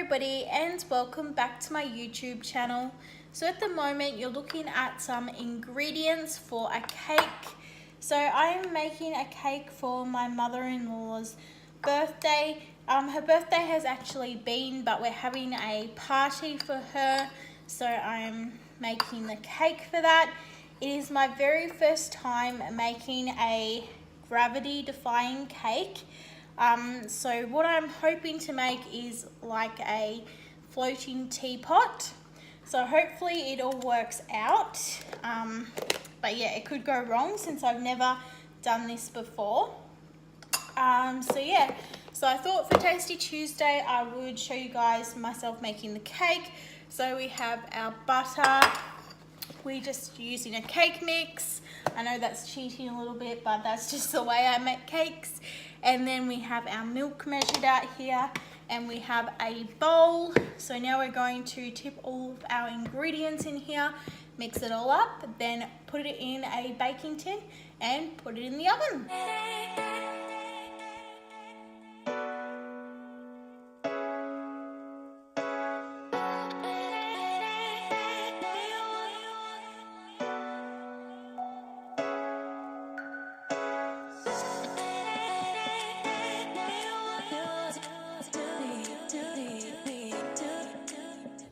everybody and welcome back to my YouTube channel. So at the moment you're looking at some ingredients for a cake. So I am making a cake for my mother-in-law's birthday. Her birthday has actually been, but we're having a party for her. So I'm making the cake for that. It is my very first time making a gravity-defying cake. So what I'm hoping to make is like a floating teapot. So hopefully it all works out. But yeah, it could go wrong since I've never done this before. So I thought for Tasty Tuesday I would show you guys myself making the cake. So we have our butter. We're just using a cake mix. I know that's cheating a little bit, but that's just the way I make cakes. And then we have our milk measured out here, and we have a bowl. So now we're going to tip all of our ingredients in here, mix it all up, then put it in a baking tin and put it in the oven.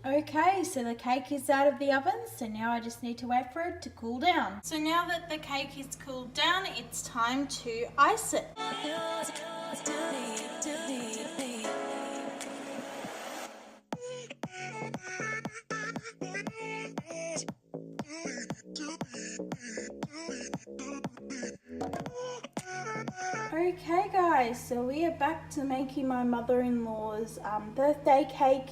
Okay, so the cake is out of the oven, so now I just need to wait for it to cool down. So now that the cake is cooled down, it's time to ice it. Okay guys, so we are back to making my mother-in-law's birthday cake.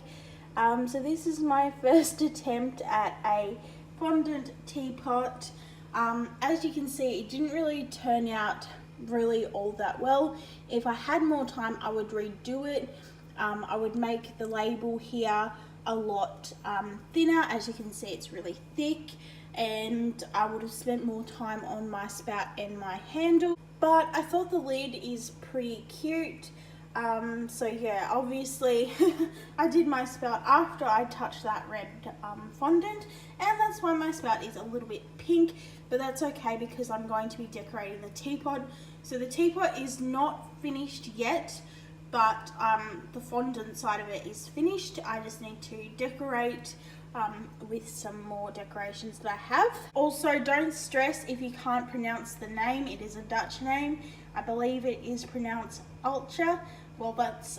So this is my first attempt at a fondant teapot. As you can see, it didn't really turn out really all that well. If I had more time, I would redo it. I would make the label here a lot thinner. As you can see, it's really thick, and I would have spent more time on my spout and my handle. But I thought the lid is pretty cute. So yeah, obviously I did my spout after I touched that red fondant, and that's why my spout is a little bit pink, but that's okay because I'm going to be decorating the teapot. So the teapot is not finished yet, but the fondant side of it is finished. I just need to decorate with some more decorations that I have. Also, don't stress if you can't pronounce the name. It is a Dutch name. I believe it is pronounced Ultra. Well, that's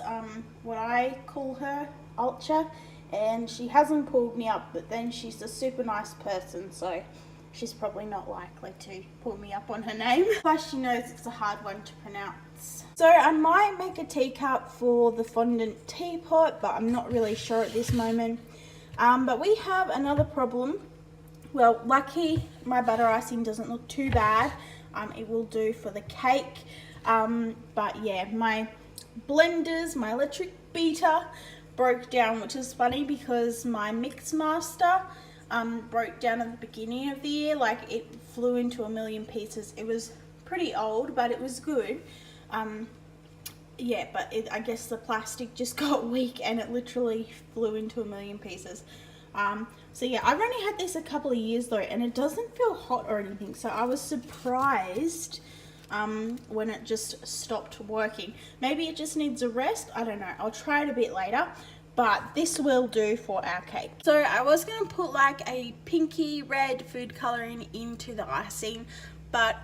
what I call her, Ultra, and she hasn't pulled me up, but then she's a super nice person, so she's probably not likely to pull me up on her name. Plus she knows it's a hard one to pronounce. So I might make a teacup for the fondant teapot, but I'm not really sure at this moment. But we have another problem. Well, lucky my butter icing doesn't look too bad. It will do for the cake. But yeah, my blenders, my electric beater broke down, which is funny because my mix master broke down at the beginning of the year. Like, it flew into a million pieces. It was pretty old, but it was good. Yeah, but I guess the plastic just got weak and it literally flew into a million pieces. So yeah, I've only had this a couple of years though, and it doesn't feel hot or anything, so I was surprised when it just stopped working. Maybe it just needs a rest, I don't know. I'll try it a bit later, but this will do for our cake. So I was going to put like a pinky red food coloring into the icing, but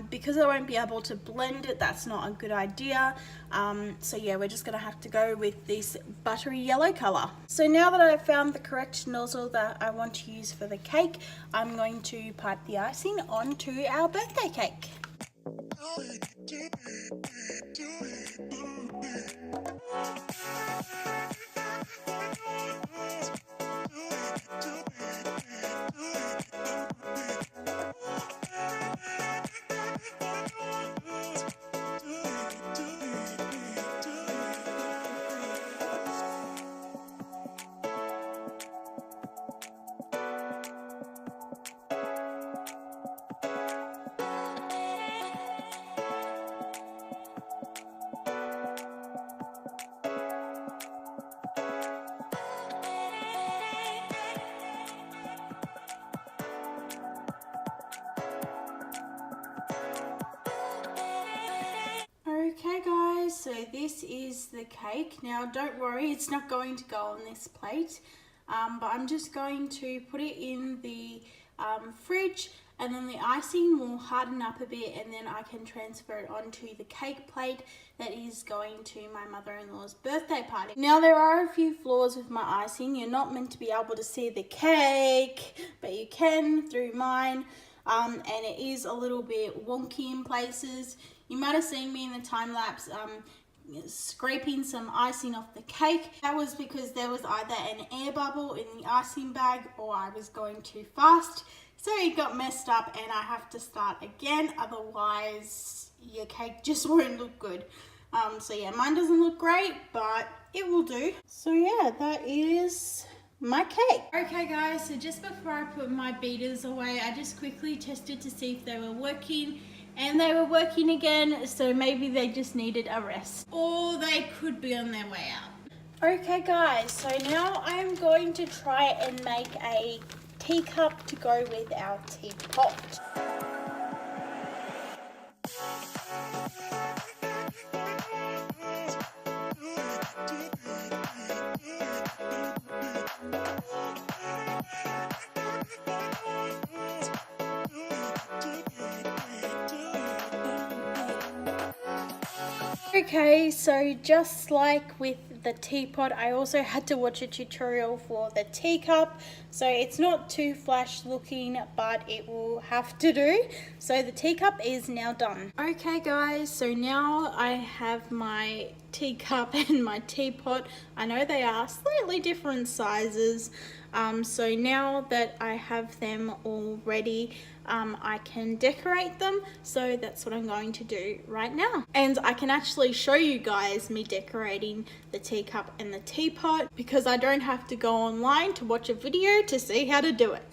because I won't be able to blend it, that's not a good idea. So yeah, we're just gonna have to go with this buttery yellow color. So now that I've found the correct nozzle that I want to use for the cake, I'm going to pipe the icing onto our birthday cake. this is the cake. Now don't worry, it's not going to go on this plate, but I'm just going to put it in the fridge, and then the icing will harden up a bit, and then I can transfer it onto the cake plate that is going to my mother-in-law's birthday party. Now there are a few flaws with my icing. You're not meant to be able to see the cake, but you can through mine, and it is a little bit wonky in places. You might have seen me in the time lapse scraping some icing off the cake. That was because there was either an air bubble in the icing bag or I was going too fast. So it got messed up and I have to start again, otherwise your cake just won't look good. So yeah, mine doesn't look great, but it will do. So yeah, that is my cake. Okay guys, so just before I put my beaters away, I just quickly tested to see if they were working, and they were working again, so maybe they just needed a rest. Or they could be on their way out. Okay guys, so now I'm going to try and make a teacup to go with our teapot. Okay, so just like with the teapot, I also had to watch a tutorial for the teacup. So it's not too flash looking, but it will have to do. So the teacup is now done. Okay guys, so now I have my teacup and my teapot. I know they are slightly different sizes. So now that I have them all ready, I can decorate them. So that's what I'm going to do right now. And I can actually show you guys me decorating the teacup and the teapot, because I don't have to go online to watch a video to see how to do it.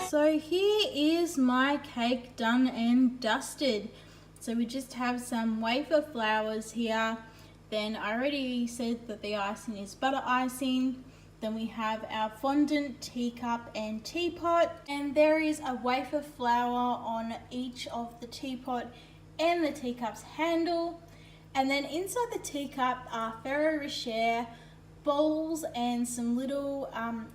So here is my cake done and dusted. So we just have some wafer flowers here. Then I already said that the icing is butter icing. Then we have our fondant teacup and teapot. And there is a wafer flower on each of the teapot and the teacup's handle. And then inside the teacup are Ferrero Rocher bowls and some little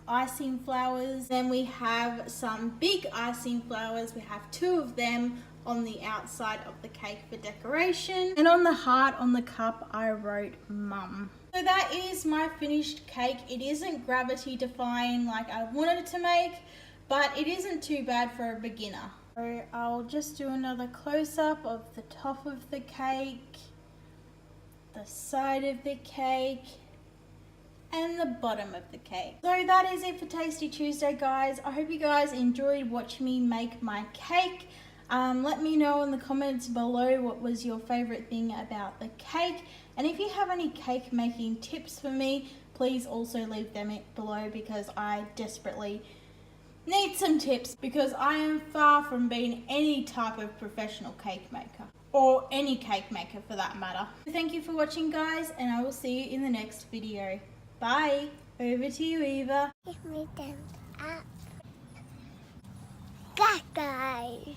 icing flowers. Then we have some big icing flowers. We have 2 of them on the outside of the cake for decoration. And on the heart on the cup I wrote Mum. So that is my finished cake. It isn't gravity defying like I wanted it to make, but it isn't too bad for a beginner. So I'll just do another close-up of the top of the cake, the side of the cake, and the bottom of the cake. So that is it for Tasty Tuesday, guys. I hope you guys enjoyed watching me make my cake. Let me know in the comments below what was your favorite thing about the cake, and if you have any cake making tips for me, please also leave them below, because I desperately need some tips, because I am far from being any type of professional cake maker, or any cake maker for that matter. Thank you for watching, guys, and I will see you in the next video. Bye. Over to you, Eva. Give me thumbs up. Bye, guys.